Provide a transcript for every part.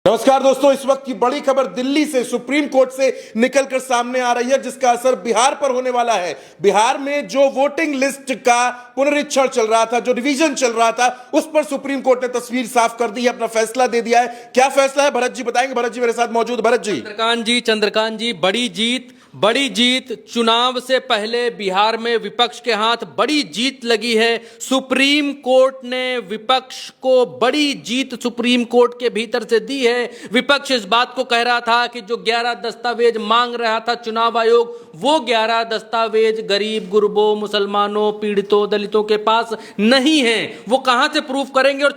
नमस्कार दोस्तों, इस वक्त की बड़ी खबर दिल्ली से सुप्रीम कोर्ट से निकलकर सामने आ रही है, जिसका असर बिहार पर होने वाला है। बिहार में जो वोटिंग लिस्ट का पुनरीक्षण चल रहा था, जो रिवीजन चल रहा था, उस पर सुप्रीम कोर्ट ने तस्वीर साफ कर दी है, अपना फैसला दे दिया है। क्या फैसला है भरत जी बताएंगे। भरत जी मेरे साथ मौजूद। भरत जी। चंद्रकांत जी, बड़ी जीत। चुनाव से पहले बिहार में विपक्ष के हाथ बड़ी जीत लगी है। सुप्रीम कोर्ट ने विपक्ष को बड़ी जीत सुप्रीम कोर्ट के भीतर से दी है। विपक्ष इस बात को कह रहा था कि जो 11 दस्तावेज मांग रहा था चुनाव आयोग, वो 11 दस्तावेज गरीब गुरबों, मुसलमानों, पीड़ितों, दलितों के पास नहीं है। वो कहां से प्रूफ करेंगे? और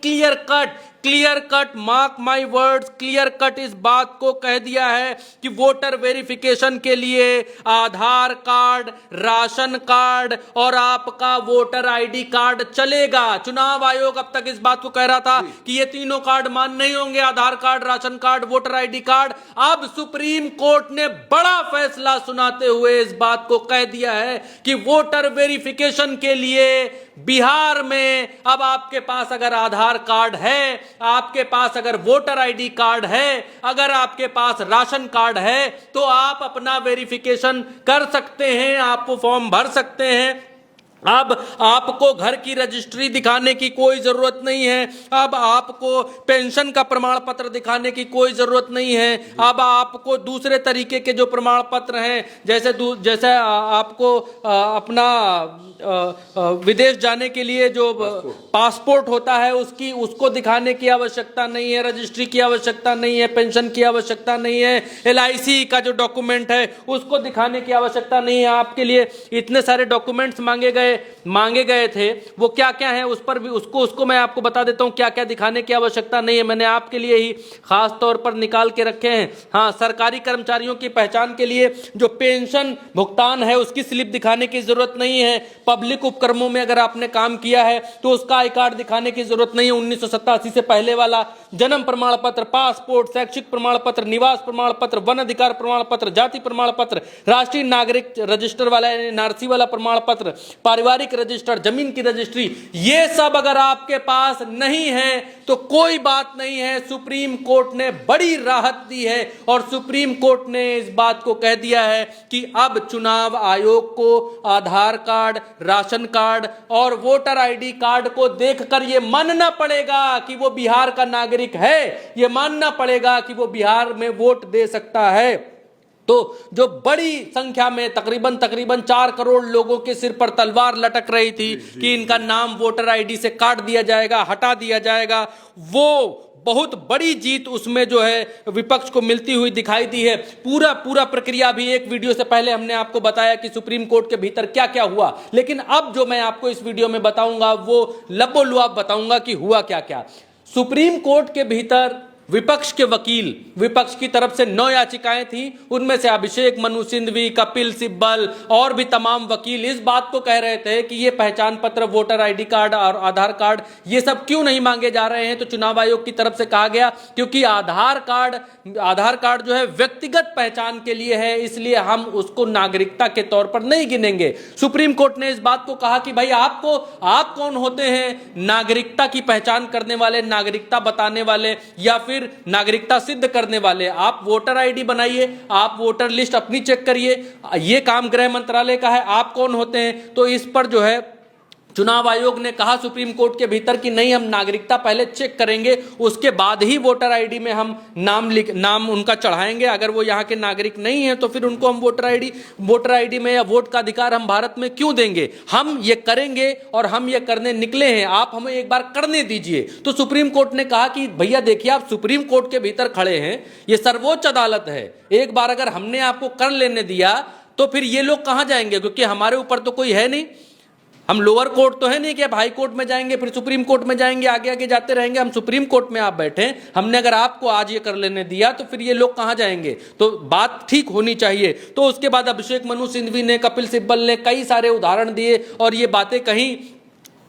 clear cut, mark my words, clear cut इस बात को कह दिया है कि वोटर वेरिफिकेशन के लिए आधार कार्ड, राशन कार्ड और आपका वोटर आईडी कार्ड चलेगा। चुनाव आयोग अब तक इस बात को कह रहा था कि ये तीनों कार्ड मान्य नहीं होंगे, Aadhaar card, ration card, voter ID card. अब सुप्रीम कोर्ट ने बड़ा फैसला सुनाते हुए इस बात को कह दिया है कि वोटर वेरिफिकेशन के लिए बिहार में अब आपके पास अगर आधार कार्ड है, आपके पास अगर वोटर आईडी कार्ड है, अगर आपके पास राशन कार्ड है, तो आप अपना वेरिफिकेशन कर सकते हैं, आप वो फॉर्म भर सकते हैं। अब आपको घर की रजिस्ट्री दिखाने की कोई जरूरत नहीं है। अब आपको पेंशन का प्रमाण पत्र दिखाने की कोई जरूरत नहीं है। अब आपको दूसरे तरीके के जो प्रमाण पत्र हैं, जैसे आपको अपना विदेश जाने के लिए जो पासपोर्ट होता है उसको दिखाने की आवश्यकता नहीं है, रजिस्ट्री की आवश्यकता नहीं है, पेंशन की आवश्यकता नहीं है, LIC का जो डॉक्यूमेंट है उसको दिखाने की आवश्यकता नहीं है। आपके लिए इतने सारे डॉक्यूमेंट्स मांगे गए थे, वो क्या क्या है उस पर भी उसको मैं आपको बता देता हूं क्या क्या दिखाने की आवश्यकता नहीं है। मैंने आपके लिए ही खास तौर पर निकाल के रखे हैं। हाँ, सरकारी कर्मचारियों की पहचान के लिए जो पेंशन भुगतान है उसकी स्लिप दिखाने की जरूरत नहीं है। पब्लिक उपक्रमों में अगर आपने काम किया है तो उसका आई कार्ड दिखाने की जरूरत नहीं है। 1987 से पहले वाला जन्म प्रमाण पत्र, पासपोर्ट, शैक्षिक प्रमाण पत्र, निवास प्रमाण पत्र, वन अधिकार प्रमाण पत्र, जाति प्रमाण पत्र, राष्ट्रीय नागरिक रजिस्टर वाला NRC वाला प्रमाण पत्र, पारिवारिक रजिस्टर, जमीन की रजिस्ट्री, ये सब अगर आपके पास नहीं है तो कोई बात नहीं है। सुप्रीम कोर्ट ने बड़ी राहत दी है और सुप्रीम कोर्ट ने इस बात को कह दिया है कि अब चुनाव आयोग को आधार कार्ड, राशन कार्ड और वोटर आईडी कार्ड को देखकर यह मानना पड़ेगा कि वो बिहार का नागरिक है, यह मानना पड़ेगा कि वो बिहार में वोट दे सकता है। तो जो बड़ी संख्या में तकरीबन 4 करोड़ लोगों के सिर पर तलवार लटक रही थी कि इनका नाम वोटर आईडी से काट दिया जाएगा, हटा दिया जाएगा, वो बहुत बड़ी जीत उसमें जो है विपक्ष को मिलती हुई दिखाई दी है। पूरा प्रक्रिया भी एक वीडियो से पहले हमने आपको बताया कि सुप्रीम कोर्ट के भीतर क्या क्या हुआ, लेकिन अब जो मैं आपको इस वीडियो में बताऊंगा वो लबोलुआब बताऊंगा कि हुआ क्या क्या। सुप्रीम कोर्ट के भीतर विपक्ष के वकील, विपक्ष की तरफ से 9 याचिकाएं थी, उनमें से अभिषेक मनु सिंघवी, कपिल सिब्बल और भी तमाम वकील इस बात को कह रहे थे कि ये पहचान पत्र, वोटर आईडी कार्ड और आधार कार्ड ये सब क्यों नहीं मांगे जा रहे हैं। तो चुनाव आयोग की तरफ से कहा गया क्योंकि आधार कार्ड जो है व्यक्तिगत पहचान के लिए है, इसलिए हम उसको नागरिकता के तौर पर नहीं गिनेंगे। सुप्रीम कोर्ट ने इस बात को कहा कि भाई आप कौन होते हैं नागरिकता की पहचान करने वाले, नागरिकता बताने वाले या फिर नागरिकता सिद्ध करने वाले? आप वोटर आईडी बनाइए, आप वोटर लिस्ट अपनी चेक करिए, यह काम गृह मंत्रालय का है, आप कौन होते हैं? तो इस पर जो है चुनाव आयोग ने कहा सुप्रीम कोर्ट के भीतर कि नहीं, हम नागरिकता पहले चेक करेंगे, उसके बाद ही वोटर आईडी में हम नाम उनका चढ़ाएंगे। अगर वो यहाँ के नागरिक नहीं है तो फिर उनको हम वोटर आईडी में या वोट का अधिकार हम भारत में क्यों देंगे? हम ये करेंगे और हम ये करने निकले हैं, आप हमें एक बार करने दीजिए। तो सुप्रीम कोर्ट ने कहा कि भैया देखिए, आप सुप्रीम कोर्ट के भीतर खड़े हैं, ये सर्वोच्च अदालत है, एक बार अगर हमने आपको कर लेने दिया तो फिर ये लोग कहां जाएंगे? क्योंकि हमारे ऊपर तो कोई है नहीं, हम लोअर कोर्ट तो है नहीं कि अब हाई कोर्ट में जाएंगे फिर सुप्रीम कोर्ट में जाएंगे, आगे आगे जाते रहेंगे। हम सुप्रीम कोर्ट में आप बैठे, हमने अगर आपको आज ये कर लेने दिया तो फिर ये लोग कहां जाएंगे? तो बात ठीक होनी चाहिए। तो उसके बाद अभिषेक मनु सिंघवी ने, कपिल सिब्बल ने कई सारे उदाहरण दिए और ये बातें कही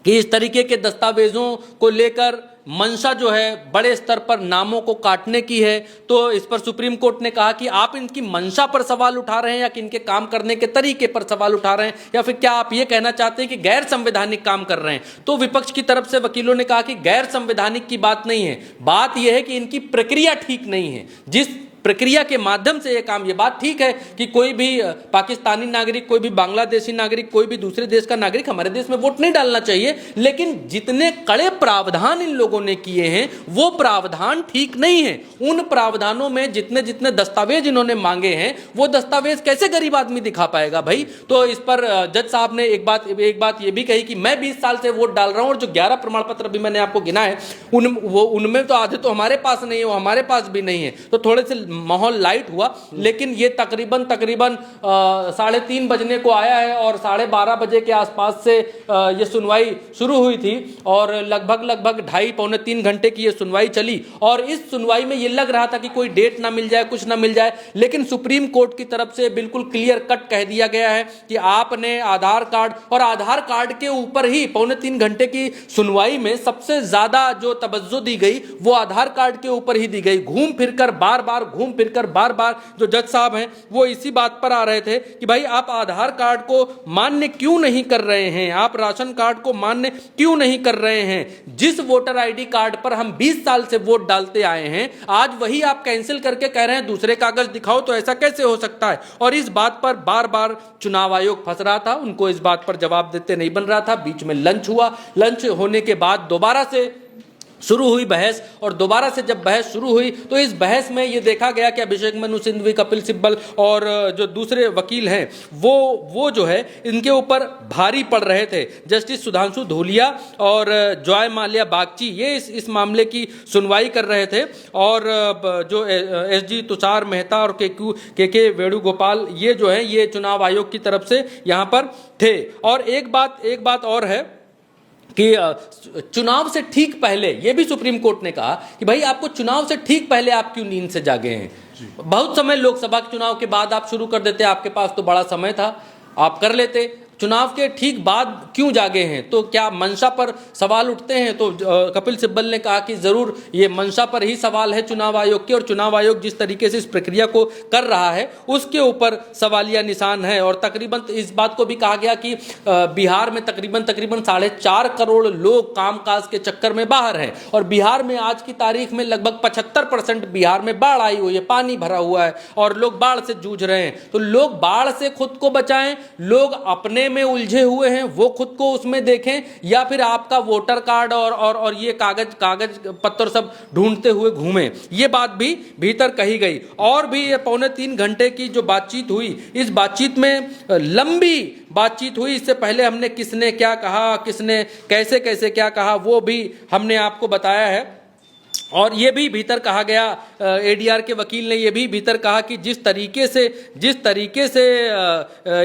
कि इस तरीके के दस्तावेजों को लेकर मंशा जो है बड़े स्तर पर नामों को काटने की है, तो इस पर सुप्रीम कोर्ट ने कहा कि आप इनकी मंशा पर सवाल उठा रहे हैं या कि इनके काम करने के तरीके पर सवाल उठा रहे हैं, या फिर क्या आप ये कहना चाहते हैं कि गैर संवैधानिक काम कर रहे हैं। तो विपक्ष की तरफ से वकीलों ने कहा कि गैर संवैधानिक की बात नहीं है, बात यह है कि इनकी प्रक्रिया ठीक नहीं है। जिस प्रक्रिया के माध्यम से यह काम, ये बात ठीक है कि कोई भी पाकिस्तानी नागरिक, कोई भी बांग्लादेशी नागरिक, कोई भी दूसरे देश का नागरिक हमारे देश में वोट नहीं डालना चाहिए, लेकिन जितने कड़े प्रावधान इन लोगों ने किए हैं वो प्रावधान ठीक नहीं है। उन प्रावधानों में जितने जितने दस्तावेज इन्होंने मांगे हैं वो दस्तावेज कैसे गरीब आदमी दिखा पाएगा भाई। तो इस पर जज साहब ने एक बात ये भी कही कि मैं 20 साल से वोट डाल रहा हूं और जो 11 प्रमाण पत्र भी मैंने आपको गिना है उनमें तो आधे तो हमारे पास नहीं है, वो हमारे पास भी नहीं है। तो थोड़े से माहौल लाइट हुआ, लेकिन ये तकरीबन 3:30 बजने को आया है और 12:30 बजे के आसपास से ये सुनवाई शुरू हुई थी और लगभग 2.5-3 घंटे की ये सुनवाई चली। और इस सुनवाई में ये लग रहा था कि कोई डेट ना मिल जाए, कुछ ना मिल जाए, लेकिन सुप्रीम कोर्ट की तरफ से बिल्कुल क्लियर कट कह दिया गया है कि आपने आधार कार्ड, और आधार कार्ड के ऊपर ही 2.5 घंटे की सुनवाई में सबसे ज्यादा जो तवज्जो दी गई वो आधार कार्ड के ऊपर ही दी गई। घूम फिरकर बार बार जो जज साहब हैं वो इसी बात पर आ रहे थे कि भाई आप आधार कार्ड को मान्य क्यों नहीं कर रहे हैं, आप राशन कार्ड को मान्य क्यों नहीं कर रहे हैं। जिस वोटर आईडी कार्ड पर हम 20 साल से वोट डालते आए हैं, आज वही आप कैंसिल करके कह रहे हैं दूसरे कागज दिखाओ, तो ऐसा कैसे हो सकता है। और इस बात पर बार बार चुनाव आयोग फंस रहा था, उनको इस बात पर जवाब देते नहीं बन रहा था। बीच में लंच हुआ, लंच होने के बाद दोबारा से शुरू हुई बहस, और दोबारा से जब बहस शुरू हुई तो इस बहस में ये देखा गया कि अभिषेक मनु सिंघवी, कपिल सिब्बल और जो दूसरे वकील हैं वो जो है इनके ऊपर भारी पड़ रहे थे। जस्टिस सुधांशु धूलिया और जॉय माल्या बागची ये इस मामले की सुनवाई कर रहे थे, और जो एसजी तुषार मेहता और के वेणुगोपाल ये जो है ये चुनाव आयोग की तरफ से यहाँ पर थे। और एक बात और है कि चुनाव से ठीक पहले ये भी सुप्रीम कोर्ट ने कहा कि भाई आपको चुनाव से ठीक पहले आप क्यों नींद से जागे हैं। बहुत समय लोकसभा के चुनाव के बाद आप शुरू कर देते, आपके पास तो बड़ा समय था, आप कर लेते। चुनाव के ठीक बाद क्यों जागे हैं, तो क्या मंशा पर सवाल उठते हैं। तो कपिल सिब्बल ने कहा कि जरूर ये मंशा पर ही सवाल है चुनाव आयोग के, और चुनाव आयोग जिस तरीके से इस प्रक्रिया को कर रहा है उसके ऊपर सवालिया निशान है। और तकरीबन इस बात को भी कहा गया कि बिहार में तकरीबन 4.5 करोड़ लोग कामकाज के चक्कर में बाहर हैं, और बिहार में आज की तारीख में लगभग 75% बिहार में बाढ़ आई हुई है, पानी भरा हुआ है और लोग बाढ़ से जूझ रहे हैं। तो लोग बाढ़ से खुद को बचाएं, लोग अपने में उलझे हुए हैं वो खुद को उसमें देखें, या फिर आपका वोटर कार्ड और ये कागज पत्र सब ढूंढते हुए घूमें। ये बात भी भीतर कही गई। और भी ये 2.25 घंटे की जो बातचीत हुई, इस बातचीत में लंबी बातचीत हुई। इससे पहले हमने किसने क्या कहा, किसने कैसे कैसे क्या कहा वो भी हमने आपको बताया है। और ये भी भीतर कहा गया, एडीआर के वकील ने ये भी भीतर कहा कि जिस तरीके से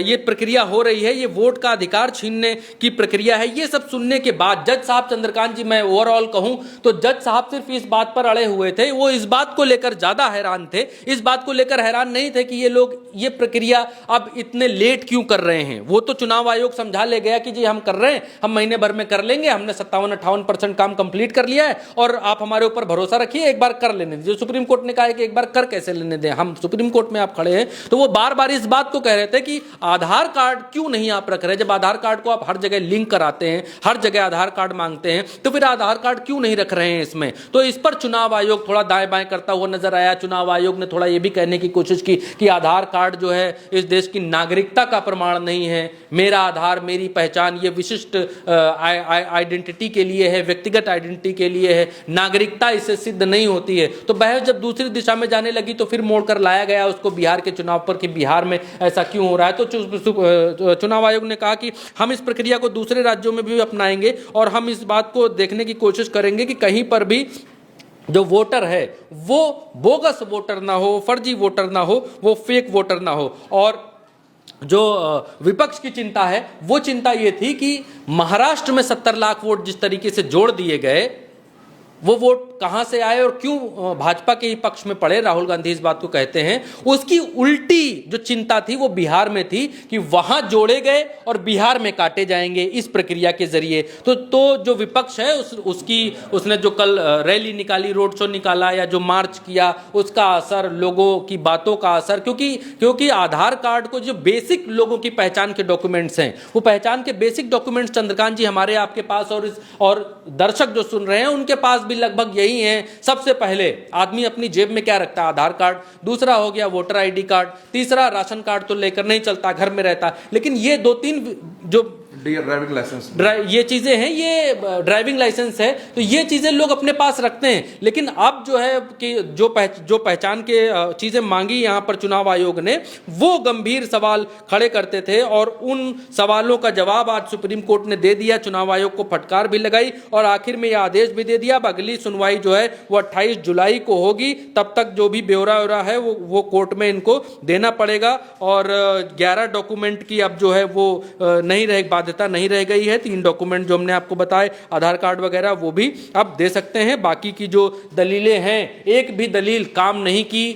ये प्रक्रिया हो रही है, ये वोट का अधिकार छीनने की प्रक्रिया है। ये सब सुनने के बाद जज साहब चंद्रकांत जी, मैं ओवरऑल कहूं तो जज साहब सिर्फ इस बात पर अड़े हुए थे, वो इस बात को लेकर ज्यादा हैरान थे, इस बात को लेकर हैरान नहीं थे कि ये लोग ये प्रक्रिया अब इतने लेट क्यों कर रहे हैं। वो तो चुनाव आयोग समझा ले गया कि जी हम कर रहे हैं, हम महीने भर में कर लेंगे, हमने 57-58% काम कंप्लीट कर लिया है और आप हमारे ऊपर भरोसा रखिए, एक बार कर लेने दीजिए। सुप्रीम कोर्ट ने कहा है कि एक बार कर कैसे लेने दें, हम सुप्रीम कोर्ट में आप खड़े हैं। तो वो बार बार इस बात को कह रहे थे कि आधार कार्ड क्यों नहीं आप रख रहे। जब आधार कार्ड को आप हर जगह लिंक कराते हैं, हर जगह आधार कार्ड मांगते हैं, तो फिर आधार कार्ड क्यों नहीं रख रहे हैं इसमें। तो इस पर चुनाव आयोग थोड़ा दाएं बाएं करता हुआ नजर आया। चुनाव आयोग ने थोड़ा यह भी कहने की कोशिश की कि आधार कार्ड जो है इस देश की नागरिकता का प्रमाण नहीं है, मेरा आधार मेरी पहचान ये विशिष्ट आइडेंटिटी के लिए है, व्यक्तिगत आइडेंटिटी के लिए है, नागरिकता इससे सिद्ध नहीं होती है। तो बहस जब दूसरी दिशा में जाने लगी तो फिर मोड़कर लाया गया उसको बिहार के चुनाव पर कि बिहार में ऐसा क्यों हो रहा है। तो चुनाव आयोग ने कहा कि हम इस प्रक्रिया को दूसरे राज्यों में भी अपनाएंगे और हम इस बात को देखने की कोशिश करेंगे कि कहीं पर भी जो वोटर है वो बोगस वोटर ना हो, फर्जी वोटर ना हो, वो फेक वोटर ना हो। और जो विपक्ष की चिंता है वो चिंता ये थी कि महाराष्ट्र में 70 लाख वोट जिस तरीके से जोड़ दिए गए, वो वोट कहां से आए और क्यों भाजपा के ही पक्ष में पड़े, राहुल गांधी इस बात को कहते हैं। उसकी उल्टी जो चिंता थी वो बिहार में थी कि वहां जोड़े गए और बिहार में काटे जाएंगे इस प्रक्रिया के जरिए। तो जो विपक्ष है उसने जो कल रैली निकाली, रोड शो निकाला या जो मार्च किया, उसका असर, लोगों की बातों का असर, क्योंकि आधार कार्ड को जो बेसिक लोगों की पहचान के डॉक्यूमेंट्स हैं, वो पहचान के बेसिक डॉक्यूमेंट्स चंद्रकांत जी हमारे आपके पास और दर्शक जो सुन रहे हैं उनके पास भी लगभग यही है। सबसे पहले आदमी अपनी जेब में क्या रखता है? आधार कार्ड। दूसरा हो गया वोटर आईडी कार्ड। तीसरा राशन कार्ड तो लेकर नहीं चलता, घर में रहता। लेकिन ये 2-3 जो ड्राइविंग लाइसेंस, ये चीजें हैं, ये ड्राइविंग लाइसेंस है, तो ये चीजें लोग अपने पास रखते हैं। लेकिन अब जो है कि जो पहचान के चीजें मांगी यहां पर चुनाव आयोग ने, वो गंभीर सवाल खड़े करते थे और उन सवालों का जवाब आज सुप्रीम कोर्ट ने दे दिया। चुनाव आयोग को फटकार भी लगाई और आखिर में यह आदेश भी दे दिया। अब अगली सुनवाई जो है वो 28 जुलाई को होगी। तब तक जो भी ब्यौरा है वो कोर्ट में इनको देना पड़ेगा। और 11 डॉक्यूमेंट की अब जो है वो नहीं रह गई है। 3 डॉक्यूमेंट जो हमने आपको बताए, आधार कार्ड वगैरह, वो भी अब दे सकते हैं। बाकी की जो दलीलें हैं, एक भी दलील काम नहीं की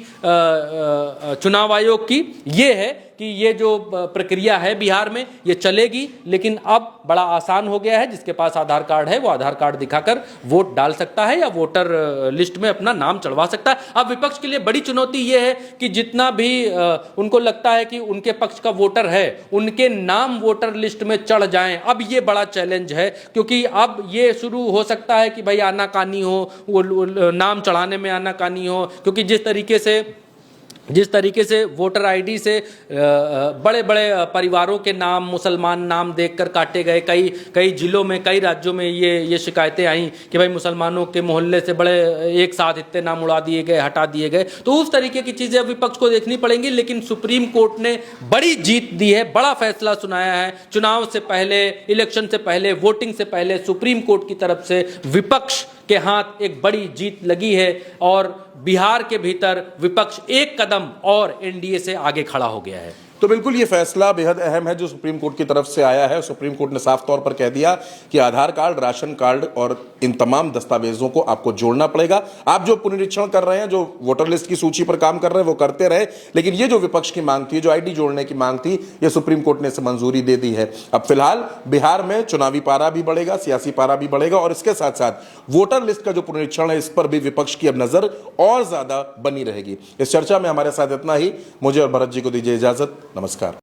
चुनाव आयोग की। ये है कि ये जो प्रक्रिया है बिहार में ये चलेगी, लेकिन अब बड़ा आसान हो गया है। जिसके पास आधार कार्ड है वो आधार कार्ड दिखाकर वोट डाल सकता है या वोटर लिस्ट में अपना नाम चढ़वा सकता है। अब विपक्ष के लिए बड़ी चुनौती ये है कि जितना भी उनको लगता है कि उनके पक्ष का वोटर है, उनके नाम वोटर लिस्ट में चढ़ जाएं। अब ये बड़ा चैलेंज है, क्योंकि अब ये शुरू हो सकता है कि भाई आनाकानी हो, वो नाम चढ़ाने में आनाकानी हो। क्योंकि जिस तरीके से वोटर आईडी से बड़े बड़े परिवारों के नाम, मुसलमान नाम देखकर काटे गए, कई जिलों में, कई राज्यों में ये शिकायतें आई कि भाई मुसलमानों के मोहल्ले से बड़े एक साथ इतने नाम उड़ा दिए गए, हटा दिए गए। तो उस तरीके की चीज़ें विपक्ष को देखनी पड़ेंगी। लेकिन सुप्रीम कोर्ट ने बड़ी जीत दी है, बड़ा फैसला सुनाया है। चुनाव से पहले, इलेक्शन से पहले, वोटिंग से पहले सुप्रीम कोर्ट की तरफ से विपक्ष के हाथ एक बड़ी जीत लगी है और बिहार के भीतर विपक्ष एक कदम और एनडीए से आगे खड़ा हो गया है। तो बिल्कुल ये फैसला बेहद अहम है जो सुप्रीम कोर्ट की तरफ से आया है। सुप्रीम कोर्ट ने साफ तौर पर कह दिया कि आधार कार्ड, राशन कार्ड और इन तमाम दस्तावेजों को आपको जोड़ना पड़ेगा। आप जो पुनरीक्षण कर रहे हैं, जो वोटर लिस्ट की सूची पर काम कर रहे हैं, वो करते रहे। लेकिन ये जो विपक्ष की मांग थी, जो आईडी जोड़ने की मांग थी, ये सुप्रीम कोर्ट ने इसे मंजूरी दे दी है। अब फिलहाल बिहार में चुनावी पारा भी बढ़ेगा, सियासी पारा भी बढ़ेगा और इसके साथ साथ वोटर लिस्ट का जो पुनरीक्षण है, इस पर भी विपक्ष की अब नजर और ज्यादा बनी रहेगी। इस चर्चा में हमारे साथ इतना ही। मुझे और भरत जी को दीजिए इजाजत। नमस्कार।